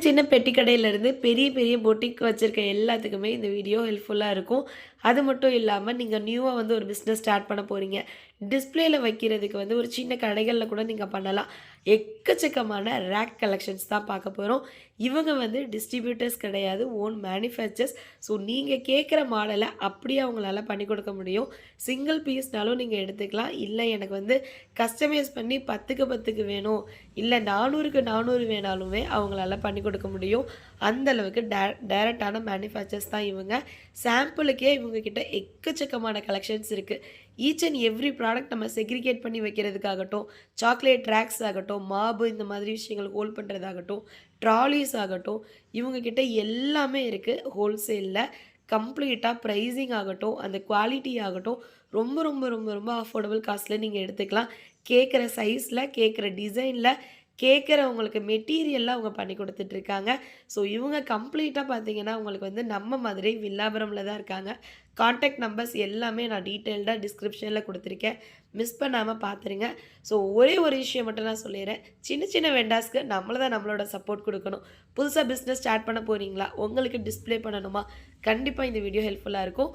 சின்ன பெட்டி கடையிலேருந்து பெரிய பெரிய பொட்டிக் வச்சுருக்க எல்லாத்துக்குமே இந்த வீடியோ ஹெல்ப்ஃபுல்லாக இருக்கும். அது மட்டும் இல்லாமல் நீங்கள் நியூவாக வந்து ஒரு பிஸ்னஸ் ஸ்டார்ட் பண்ண போகிறீங்க. டிஸ்ப்ளேல வைக்கிறதுக்கு வந்து ஒரு சின்ன கடைகளில் கூட நீங்கள் பண்ணலாம். எக்கச்சக்கமான ரேக் கலெக்ஷன்ஸ் தான் பார்க்க போகிறோம். இவங்க வந்து டிஸ்ட்ரிபியூட்டர்ஸ் கிடையாது, ஓன் மேனுஃபேக்சர்ஸ். ஸோ நீங்கள் கேட்குற மாடலை அப்படியே அவங்களால பண்ணி கொடுக்க முடியும். சிங்கிள் பீஸ்னாலும் நீங்கள் எடுத்துக்கலாம். இல்லை எனக்கு வந்து கஸ்டமைஸ் பண்ணி 10க்கு 10க்கு வேணும், இல்லை 400க்கு 400 வேணாலுமே அவங்களால பண்ணி கொடுக்க முடியும். அந்த அளவுக்கு டைரக்டான மேனுஃபேக்சர்ஸ் தான் இவங்க. சாம்பிளுக்கே இவங்கக்கிட்ட எக்கச்சக்கமான கலெக்ஷன்ஸ் இருக்குது. ஈச் அண்ட் எவ்ரி ப்ராடக்ட் நம்ம செக்ரிகேட் பண்ணி வைக்கிறதுக்காகட்டும், சாக்லேட் ரேக்ஸ் ஆகட்டும், மாபு இந்த மாதிரி விஷயங்கள் ஹோல்ட் பண்ணுறதாகட்டும், ட்ராலிஸ் ஆகட்டும், இவங்கக்கிட்ட எல்லாமே இருக்குது. ஹோல்சேலில் கம்ப்ளீட்டாக ப்ரைஸிங் ஆகட்டும், அந்த குவாலிட்டி ஆகட்டும், ரொம்ப ரொம்ப ரொம்ப ரொம்ப அஃபோர்டபுள் காஸ்ட்டில் நீங்கள் எடுத்துக்கலாம். கேட்குற சைஸில், கேட்குற டிசைனில், கேட்குறவங்களுக்கு மெட்டீரியல்லாம் அவங்க பண்ணி கொடுத்துட்ருக்காங்க. ஸோ இவங்க கம்ப்ளீட்டாக பார்த்தீங்கன்னா உங்களுக்கு வந்து நம்ம மதுரை வில்லாபுரமில் தான் இருக்காங்க. கான்டாக்ட் நம்பர்ஸ் எல்லாமே நான் டீட்டெயில்டாக டிஸ்கிரிப்ஷனில் கொடுத்துருக்கேன். மிஸ் பண்ணாமல் பார்த்துருங்க. ஸோ ஒரே ஒரு விஷயம் மட்டும் நான் சொல்லிடுறேன். சின்ன சின்ன வெண்டாஸ்க்கு நம்மள தான் நம்மளோட சப்போர்ட் கொடுக்கணும். புதுசாக பிஸ்னஸ் ஸ்டார்ட் பண்ண போகிறீங்களா? உங்களுக்கு டிஸ்ப்ளே பண்ணணுமா? கண்டிப்பாக இந்த வீடியோ ஹெல்ப்ஃபுல்லாக இருக்கும்.